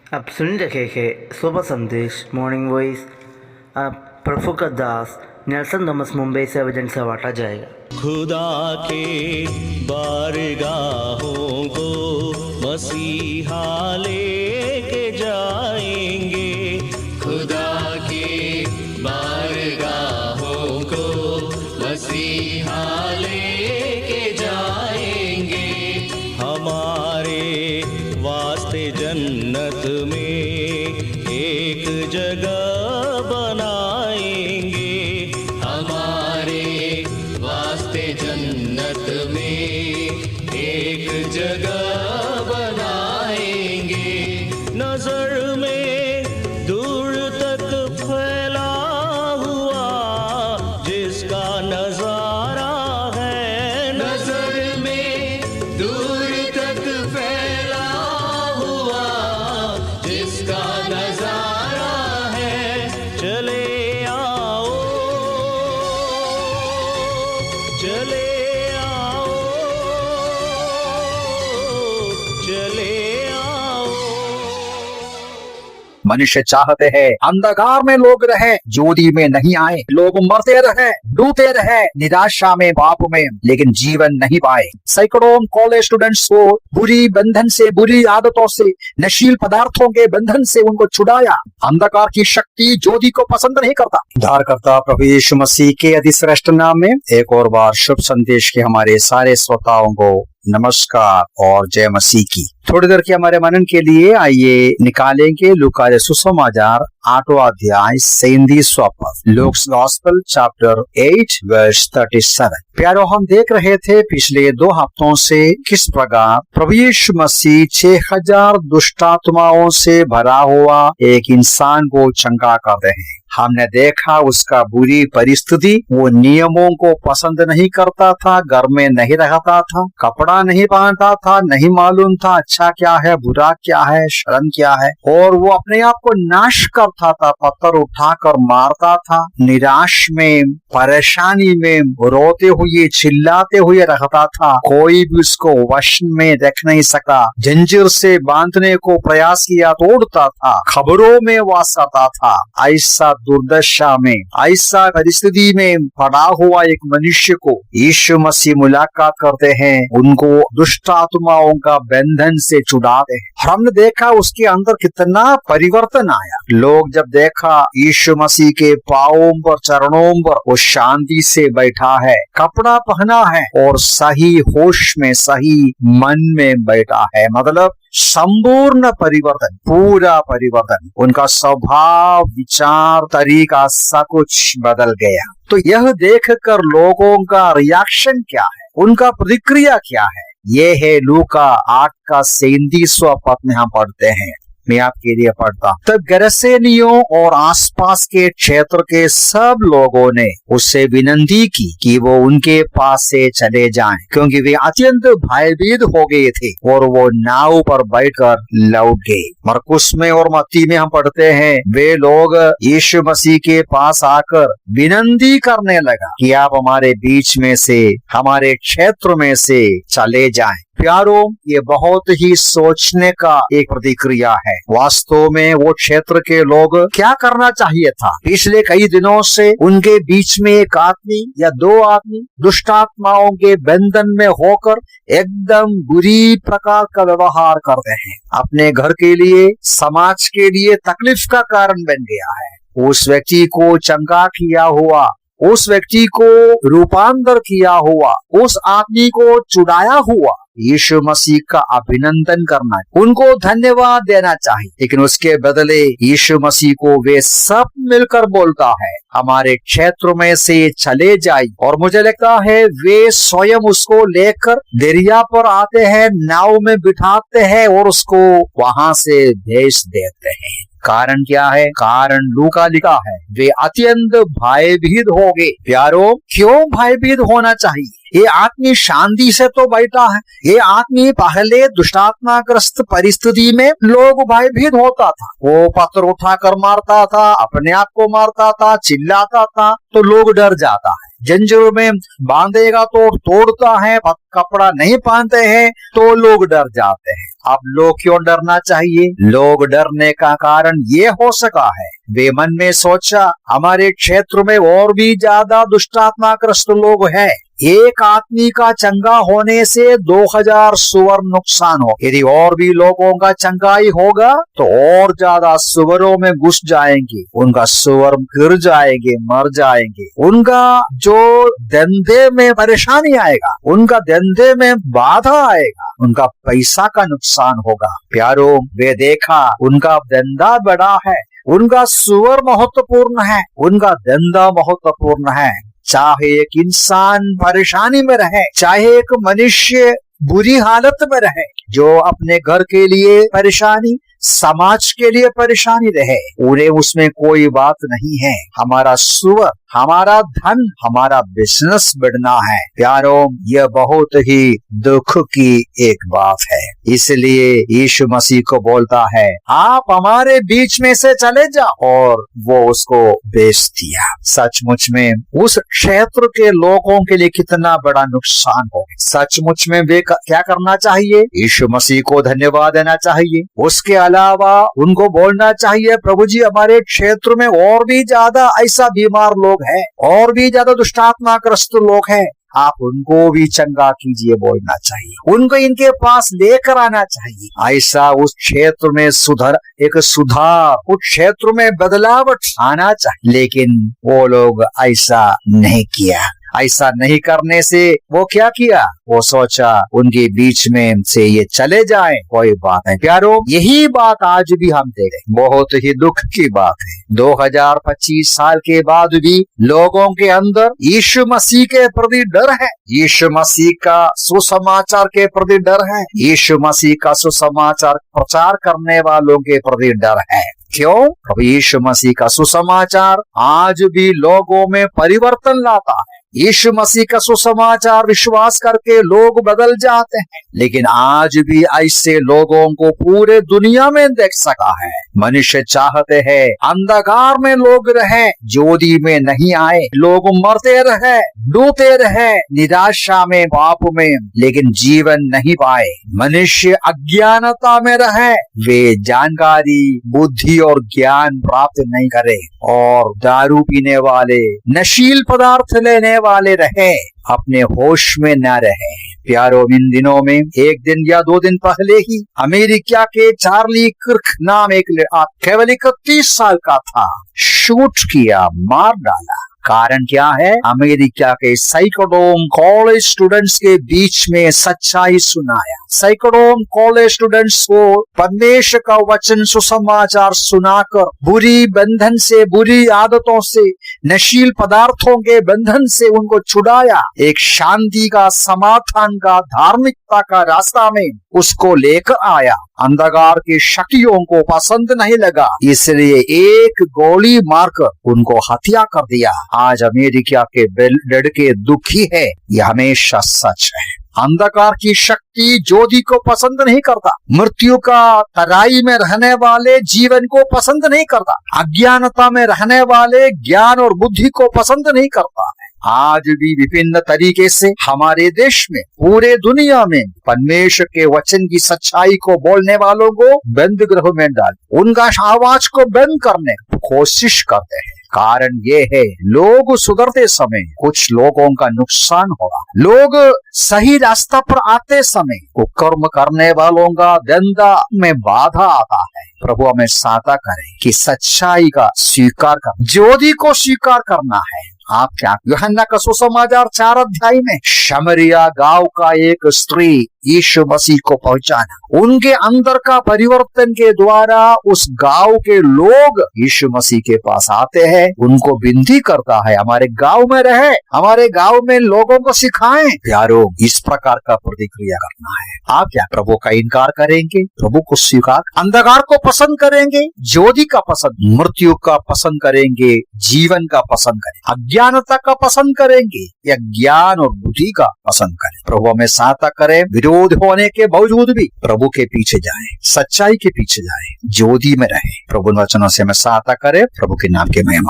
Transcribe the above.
आप सुन रहे थे सुबह संदेश मॉर्निंग वॉइस। आप प्रफुल्ल दास नेल्सन थॉमस मुंबई से वजन से बांटा जाएगा। खुदा के बारगाहों को मसीहा लेके जाएंगे। खुदा के बारगाहों को मसीहा लेके जाएंगे। हमारे वास्ते जन्नत में एक जगह बनाएंगे। हमारे वास्ते जन्नत में एक जगह बनाएंगे। नजर में दूर तक फैला हुआ जिसका नजारा है। नजर में दूर तक फैला हुआ जिसका नजारा है। चले आओ, चले आओ, चले आओ। मनुष्य चाहते हैं अंधकार में लोग रहे, ज्योति में नहीं आए। लोग मरते रहे, डूबते रहे निराशा में, पाप में, लेकिन जीवन नहीं पाए। सैकड़ों कॉलेज स्टूडेंट्स को बुरी बंधन से, बुरी आदतों से, नशील पदार्थों के बंधन से उनको छुड़ाया। अंधकार की शक्ति ज्योति को पसंद नहीं करता। उद्धारकर्ता प्रभु यीशु मसीह के अति श्रेष्ठ नाम में एक और बार शुभ संदेश के हमारे सारे श्रोताओं को नमस्कार और जय मसीह की। थोड़ी देर के हमारे मनन के लिए आइए निकालेंगे लूका सुसमाचार 8वां अध्याय 37वां पद, लुक्स गॉस्पेल चैप्टर 8 वर्स 37। प्यारो, हम देख रहे थे पिछले 2 हफ्तों से किस प्रकार प्रभु यीशु मसीह 6000 दुष्ट आत्माओं से भरा हुआ एक इंसान को चंगा कर रहे हैं। हमने देखा उसका बुरी परिस्थिति, वो नियमों को पसंद नहीं करता था, घर में नहीं रहता था, कपड़ा नहीं पहनता था, नहीं मालूम था अच्छा क्या है, बुरा क्या है, शर्म क्या है, और वो अपने आप को नाश करता था, पत्थर उठाकर मारता था, निराश में, परेशानी में, रोते हुए चिल्लाते हुए रहता था। कोई भी उसको वश में रख नहीं सका, जंजीर से बांधने को प्रयास किया, तोड़ता था, खबरों में वासता था। ऐसा दुर्दशा में, ऐसा परिस्थिति में पड़ा हुआ एक मनुष्य को यीशु मसीह मुलाकात करते हैं, उनको दुष्ट आत्माओं का बंधन से छुड़ाते हैं। हमने देखा उसके अंदर कितना परिवर्तन आया। लोग जब देखा यीशु मसीह के पांवों पर, चरणों पर वो शांति से बैठा है, कपड़ा पहना है और सही होश में, सही मन में बैठा है, मतलब संपूर्ण परिवर्तन, पूरा परिवर्तन। उनका स्वभाव, विचार, तरीका सब कुछ बदल गया। तो यह देखकर लोगों का रिएक्शन क्या है, उनका प्रतिक्रिया क्या है, ये है लूका 8 का 37वां पद में हम पढ़ते हैं। मैं आपके लिए पढ़ता। तब गरसेनियों और आसपास के क्षेत्र के सब लोगों ने उससे विनती की कि वो उनके पास से चले जाएं, क्योंकि वे अत्यंत भयभीत हो गए थे और वो नाव पर बैठकर लौट गए। मरकुस में और मत्ती में हम पढ़ते हैं, वे लोग यीशु मसीह के पास आकर विनती करने लगा कि आप हमारे बीच में से, हमारे क्षेत्र में से चले जाएं। प्यारो, ये बहुत ही सोचने का एक प्रतिक्रिया है। वास्तव में वो क्षेत्र के लोग क्या करना चाहिए था? पिछले कई दिनों से उनके बीच में एक आदमी या 2 आदमी दुष्ट आत्माओं के बंधन में होकर एकदम बुरी प्रकार का व्यवहार कर रहे हैं। अपने घर के लिए, समाज के लिए तकलीफ का कारण बन गया है। उस व्यक्ति को चंगा किया हुआ, उस व्यक्ति को रूपांतर किया हुआ, उस आदमी को छुड़ाया हुआ यीशु मसीह का अभिनंदन करना, उनको धन्यवाद देना चाहिए। लेकिन उसके बदले यीशु मसीह को वे सब मिलकर बोलता है, हमारे क्षेत्र में से चले जाइए। और मुझे लगता है वे स्वयं उसको लेकर दरिया पर आते हैं, नाव में बिठाते हैं और उसको वहां से भेज देते हैं। कारण क्या है? कारण लूका लिखा है, वे अत्यंत भयभीत हो गए। प्यारो, क्यों भयभीत होना चाहिए? ये आदमी शांति से तो बैठा है। ये आदमी पहले दुष्टात्माग्रस्त परिस्थिति में लोग भयभीत होता था, वो पत्थर उठाकर मारता था, अपने आप को मारता था, चिल्लाता था, तो लोग डर जाता है। जंजीर में बांधेगा तो तोड़ता है, कपड़ा नहीं पहनते हैं तो लोग डर जाते हैं। अब लोग क्यों डरना चाहिए? लोग डरने का कारण ये हो सका है, वे मन में सोचा हमारे क्षेत्र में और भी ज्यादा दुष्टात्माग्रस्त लोग हैं, एक आदमी का चंगा होने से 2000 सुअर नुकसान हो, यदि और भी लोगों का चंगाई होगा तो और ज्यादा सुअरों में घुस जाएंगे, उनका सुअर गिर जाएंगे, मर जाएंगे, उनका जो धंधे में परेशानी आएगा, उनका धंधे में बाधा आएगा, उनका पैसा का नुकसान होगा। प्यारो, वे देखा उनका धंधा बड़ा है, उनका सुअर महत्वपूर्ण है, उनका धंधा महत्वपूर्ण है। चाहे एक इंसान परेशानी में रहे, चाहे एक मनुष्य बुरी हालत में रहे, जो अपने घर के लिए परेशानी, समाज के लिए परेशानी रहे, उन्हें उसमें कोई बात नहीं है। हमारा सुअर, हमारा धन, हमारा बिजनेस बढ़ना है। प्यारों, यह बहुत ही दुख की एक बात है। इसलिए यीशु मसीह को बोलता है, आप हमारे बीच में से चले जाओ, और वो उसको बेच दिया। सचमुच में उस क्षेत्र के लोगों के लिए कितना बड़ा नुकसान हो। सचमुच में वे क्या करना चाहिए? यीशु मसीह को धन्यवाद देना चाहिए। उसके अलावा उनको बोलना चाहिए, प्रभु जी, हमारे क्षेत्र में और भी ज्यादा ऐसा बीमार लोग हैं, और भी ज्यादा दुष्टात्माग्रस्त लोग हैं, आप उनको भी चंगा कीजिए, बोलना चाहिए। उनको इनके पास लेकर आना चाहिए। ऐसा उस क्षेत्र में सुधार, उस क्षेत्र में बदलावट आना चाहिए। लेकिन वो लोग ऐसा नहीं किया। ऐसा नहीं करने से वो क्या किया? वो सोचा उनके बीच में से ये चले जाएं, कोई बात नहीं। प्यारो, यही बात आज भी हम देख रहे हैं। बहुत ही दुख की बात है, 2025 साल के बाद भी लोगों के अंदर यीशु मसीह के प्रति डर है, यीशु मसीह का सुसमाचार के प्रति डर है, यीशु मसीह का सुसमाचार प्रचार करने वालों के प्रति डर है। क्यों? प्रभु यीशु मसीह का सुसमाचार आज भी लोगों में परिवर्तन लाता है। यीशु मसीह का सुसमाचार विश्वास करके लोग बदल जाते हैं, लेकिन आज भी ऐसे लोगों को पूरे दुनिया में देख सका है। मनुष्य चाहते हैं अंधकार में लोग रहे, ज्योति में नहीं आए, लोग मरते रहे, डूबते रहे निराशा में, पाप में, लेकिन जीवन नहीं पाए। मनुष्य अज्ञानता में रहे, वे जानकारी, बुद्धि और ज्ञान प्राप्त नहीं करे, और दारू पीने वाले, नशील पदार्थ लेने वाले रहे, अपने होश में न रहे। प्यारो, इन दिनों में एक दिन या 2 दिन पहले ही अमेरिका के चार्ली किर्क नाम एक लड़का, केवल 31 साल का था, शूट किया, मार डाला। कारण क्या है? अमेरिका के सैकड़ों कॉलेज स्टूडेंट्स के बीच में सच्चाई सुनाया। सैकड़ों कॉलेज स्टूडेंट्स को परमेश्वर का वचन, सुसमाचार सुनाकर बुरी बंधन से, बुरी आदतों से, नशील पदार्थों के बंधन से उनको छुड़ाया। एक शांति का, समाधान का, धार्मिकता का रास्ता में उसको लेकर आया। अंधकार की शक्तियों को पसंद नहीं लगा, इसलिए एक गोली मारकर उनको हत्या कर दिया। आज अमेरिका के लड़के दुखी है, यह हमेशा सच है। अंधकार की शक्ति ज्योति को पसंद नहीं करता, मृत्यु का तराई में रहने वाले जीवन को पसंद नहीं करता, अज्ञानता में रहने वाले ज्ञान और बुद्धि को पसंद नहीं करता है। आज भी विभिन्न तरीके से हमारे देश में, पूरे दुनिया में परमेश्वर के वचन की सच्चाई को बोलने वालों को बंद गृह में डाल, उनका आवाज को बंद करने की कोशिश करते हैं। कारण ये है, लोग सुधरते समय कुछ लोगों का नुकसान हो रहा। लोग सही रास्ता पर आते समय कुकर्म करने वालों का धंधा में बाधा आता है। प्रभु हमें सहायता करे कि सच्चाई का स्वीकार कर, ज्योति को स्वीकार करना है। आप क्या? यूहन्ना का सुसमाचार 4 अध्याय में शमरिया गांव का एक स्त्री यीशु मसीह को पहुंचाना, उनके अंदर का परिवर्तन के द्वारा उस गांव के लोग यीशु मसीह के पास आते हैं, उनको विनती करता है हमारे गांव में रहे, हमारे गांव में लोगों को सिखाएं। प्यारो, इस प्रकार का प्रतिक्रिया करना है। आप क्या प्रभु का इनकार करेंगे? प्रभु को स्वीकार, अंधकार को पसंद करेंगे, ज्योति का पसंद, मृत्यु का पसंद करेंगे, जीवन का पसंद करेंगे, अज्ञानता का पसंद करेंगे, या ज्ञान और बुद्धि का पसंद करें? प्रभु हमें सहायता करे, विरोध होने के बावजूद भी प्रभु के पीछे जाएं, सच्चाई के पीछे जाएं, ज्योति में रहे। प्रभु वचनों से हमें सहायता करे। प्रभु के नाम के महिमा।